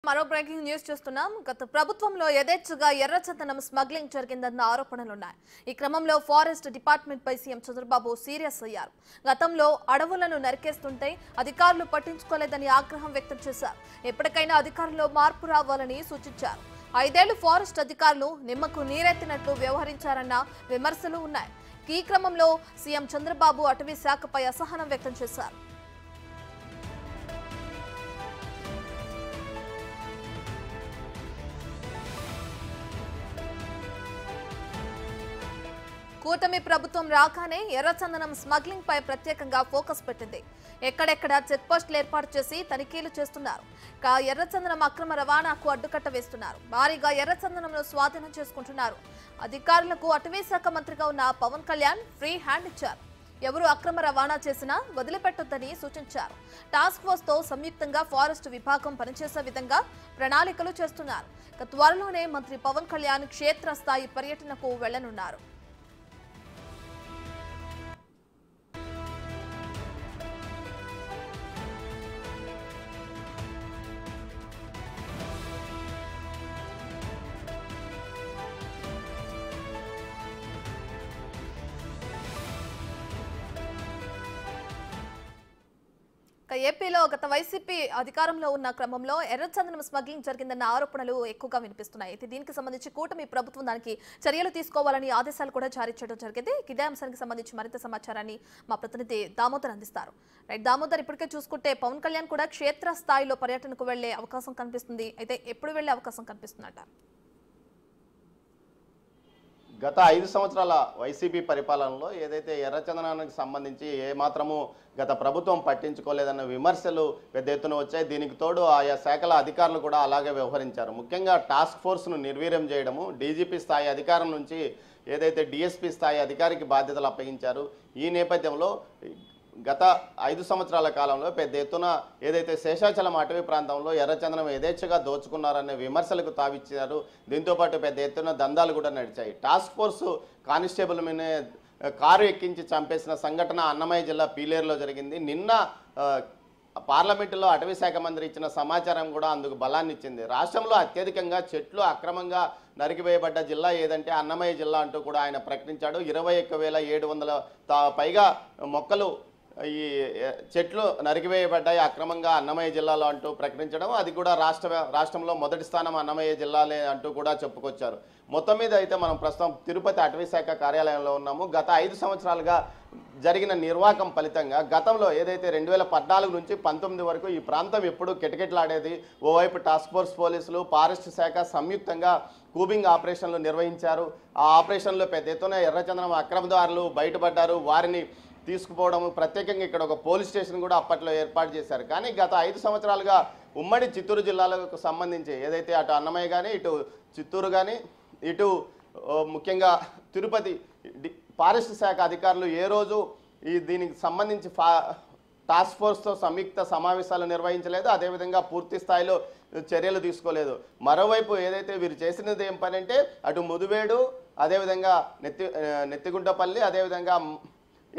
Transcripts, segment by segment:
మరో breaking news చూస్తున్నాం. గత ప్రభుత్వంలో యథేచ్ఛగా ఎర్రచందనం స్మగ్లింగ్ జరిగిందన్న ఆరోపణలున్నాయి. ఈ క్రమంలో ఫారెస్ట్ డిపార్ట్మెంట్ పై సీఎం చంద్రబాబు సీరియస్ అయ్యారు. గతంలో అడవులను నరికేస్తుంటే అధికారులు పట్టించుకోలేదని ఆగ్రహం వ్యక్తం చేశారు. ఎప్పటికైనా అధికారుల్లో మార్పు రావాలని సూచించారు. 5 ఏళ్లు ఫారెస్ట్ అధికారులు నిమ్మకు నీరెత్తినట్లు వ్యవహరించారన్న విమర్శలు ఉన్నాయి. ఈ క్రమంలో సీఎం చంద్రబాబు అటవీ శాఖపై అసహనం వ్యక్తం చేశారు. కూటమి ప్రభుత్వం రాగానే ఎర్రచందనం స్మగ్లింగ్ పై ప్రత్యేకంగా ఫోకస్ పెట్టింది. ఎక్కడెక్కడ చెక్ పోస్టులు ఏర్పాటు చేసి తనిఖీలు చేస్తున్నారు. ఎర్రచందనం అక్రమ రవాణాకు అడ్డుకట్ట వేస్తున్నారు. భారీగా ఎర్రచందనంను స్వాధీనం చేసుకుంటున్నారు. అధికారులకు అటవీ శాఖ మంత్రిగా ఉన్న పవన్ కళ్యాణ్ ఫ్రీ హ్యాండ్ ఇచ్చారు. ఎవరు అక్రమ రవాణా చేసినా వదిలిపెట్టొద్దని సూచించారు. టాస్క్ ఫోర్స్ తో సంయుక్తంగా ఫారెస్ట్ విభాగం పనిచేసే విధంగా ప్రణాళికలు చేస్తున్నారు. త్వరలోనే మంత్రి పవన్ కళ్యాణ్ క్షేత్రస్థాయి పర్యటనకు వెళ్లనున్నారు. ఏపీలో గత వైసీపీ అధికారంలో ఉన్న క్రమంలో ఎర్రచందనం స్మగ్లింగ్ జరిగిందన్న ఆరోపణలు ఎక్కువగా వినిపిస్తున్నాయి. దీనికి సంబంధించి కూటమి ప్రభుత్వం దానికి చర్యలు తీసుకోవాలని ఆదేశాలు కూడా జారీ చేయడం జరిగింది. ఇదే అంశానికి సంబంధించి మరింత సమాచారాన్ని మా ప్రతినిధి దామోదర్ అందిస్తారు. రైట్ దామోదర్, ఇప్పటికే చూసుకుంటే పవన్ కళ్యాణ్ కూడా క్షేత్ర స్థాయిలో పర్యటనకు వెళ్లే అవకాశం కనిపిస్తుంది. అయితే ఎప్పుడు వెళ్లే అవకాశం కనిపిస్తుందట? గత 5 సంవత్సరాల వైసీపీ పరిపాలనలో ఏదైతే ఎర్రచందనానికి సంబంధించి ఏమాత్రము గత ప్రభుత్వం పట్టించుకోలేదన్న విమర్శలు పెద్ద ఎత్తున వచ్చాయి. దీనికి తోడు ఆయా శాఖల అధికారులు కూడా అలాగే వ్యవహరించారు. ముఖ్యంగా టాస్క్ ఫోర్స్ను నిర్వీర్యం చేయడము, డీజీపీ స్థాయి అధికారం నుంచి ఏదైతే డీఎస్పీ స్థాయి అధికారికి బాధ్యతలు అప్పగించారు. ఈ నేపథ్యంలో గత 5 సంవత్సరాల కాలంలో పెద్ద ఎత్తున ఏదైతే శేషాచలం అటవీ ప్రాంతంలో ఎర్రచందనం యథేచ్ఛగా దోచుకున్నారనే విమర్శలకు తావిచ్చారు. దీంతోపాటు పెద్ద ఎత్తున దందాలు కూడా నడిచాయి. టాస్క్ ఫోర్స్ కానిస్టేబుల్ మీద కారు ఎక్కించి చంపేసిన సంఘటన అన్నమయ్య జిల్లా పీలేరులో జరిగింది. నిన్న పార్లమెంటులో అటవీ శాఖ మంత్రి ఇచ్చిన సమాచారం కూడా అందుకు బలాన్ని ఇచ్చింది. రాష్ట్రంలో అత్యధికంగా చెట్లు అక్రమంగా నరికివేయబడ్డ జిల్లా ఏదంటే అన్నమయ్య జిల్లా అంటూ కూడా ఆయన ప్రకటించాడు. 21,700 పైగా మొక్కలు ఈ చెట్లు నరికివేయబడ్డాయి అక్రమంగా అన్నమయ్య జిల్లాలో అంటూ ప్రకటించడం, అది కూడా రాష్ట్రంలో మొదటి స్థానం అన్నమయ్య జిల్లాలే అంటూ కూడా చెప్పుకొచ్చారు. మొత్తం మీద అయితే మనం ప్రస్తుతం తిరుపతి అటవీ శాఖ కార్యాలయంలో ఉన్నాము. గత 5 సంవత్సరాలుగా జరిగిన నిర్వాహకం ఫలితంగా గతంలో ఏదైతే 2014 నుంచి 19 వరకు ఈ ప్రాంతం ఎప్పుడు కిటకిటలాడేది. ఓవైపు టాస్క్ ఫోర్స్ పోలీసులు, ఫారెస్ట్ శాఖ సంయుక్తంగా కూబింగ్ ఆపరేషన్లు నిర్వహించారు. ఆ ఆపరేషన్లో పెద్ద ఎత్తున ఎర్రచందనం అక్రమదారులు బయటపడ్డారు. వారిని తీసుకుపోవడం, ప్రత్యేకంగా ఇక్కడ ఒక పోలీస్ స్టేషన్ కూడా అప్పట్లో ఏర్పాటు చేశారు. కానీ గత 5 సంవత్సరాలుగా ఉమ్మడి చిత్తూరు జిల్లాలకు సంబంధించి ఏదైతే అటు అన్నమయ్య కానీ, ఇటు చిత్తూరు కానీ, ఇటు ముఖ్యంగా తిరుపతి ఫారెస్ట్ శాఖ అధికారులు ఏ రోజు దీనికి సంబంధించి టాస్క్ ఫోర్స్తో సంయుక్త సమావేశాలు నిర్వహించలేదు. అదేవిధంగా పూర్తి స్థాయిలో చర్యలు తీసుకోలేదు. మరోవైపు ఏదైతే వీరు చేసినది ఏం పని అంటే అటు ముదివేడు, అదేవిధంగా నెత్తిగుంటపల్లి, అదేవిధంగా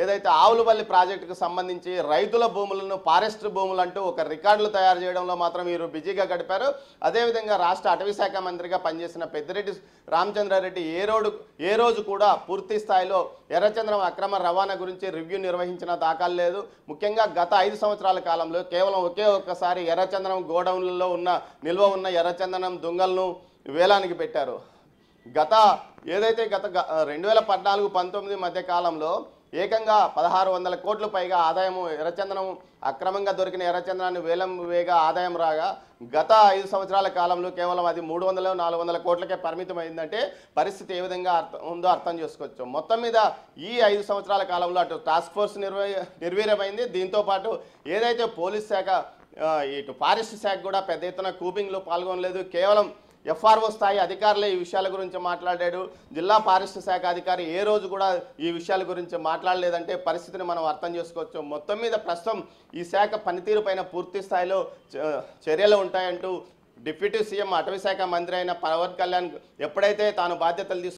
ఏదైతే ఆవులపల్లి ప్రాజెక్టుకు సంబంధించి రైతుల భూములను ఫారెస్ట్ భూములు అంటూ ఒక రికార్డులు తయారు చేయడంలో మాత్రం వీరు బిజీగా గడిపారు. అదేవిధంగా రాష్ట్ర అటవీ శాఖ మంత్రిగా పనిచేసిన పెద్దిరెడ్డి రామచంద్రారెడ్డి ఏ రోజు కూడా పూర్తి స్థాయిలో ఎర్రచందనం అక్రమ రవాణా గురించి రివ్యూ నిర్వహించిన దాఖలు లేదు. ముఖ్యంగా గత 5 సంవత్సరాల కాలంలో కేవలం ఒక్కసారి ఎర్రచందనం గోడౌన్లలో నిల్వ ఉన్న ఎర్రచందనం దొంగలను వేలానికి పెట్టారు. గత 2014-19 మధ్య కాలంలో ఏకంగా 1600 కోట్ల పైగా ఆదాయం ఎర్రచందనం అక్రమంగా దొరికిన ఎర్రచందనాన్ని వేగా ఆదాయం రాగా గత 5 సంవత్సరాల కాలంలో కేవలం అది 300-400 కోట్లకే పరిమితం అయిందంటే పరిస్థితి ఏ విధంగా ఉందో అర్థం చేసుకోవచ్చు. మొత్తం మీద ఈ 5 సంవత్సరాల కాలంలో అటు టాస్క్ ఫోర్స్ నిర్వీర్యమైంది. దీంతోపాటు ఏదైతే పోలీస్ శాఖ, ఇటు ఫారెస్ట్ శాఖ కూడా పెద్ద ఎత్తున కూపింగ్లో పాల్గొనలేదు. కేవలం ఎఫ్ఆర్ఓ స్థాయి అధికారులే ఈ విషయాల గురించి మాట్లాడాడు. జిల్లా ఫారెస్ట్ శాఖ అధికారి ఏ రోజు కూడా ఈ విషయాల గురించి మాట్లాడలేదంటే పరిస్థితిని మనం అర్థం చేసుకోవచ్చు. మొత్తం మీద ప్రస్తుతం ఈ శాఖ పనితీరు పైన పూర్తి స్థాయిలో చర్యలు ఉంటాయంటూ డిప్యూటీ సీఎం అటవీ శాఖ మంత్రి అయిన పవన్ కళ్యాణ్ ఎప్పుడైతే తాను బాధ్యతలు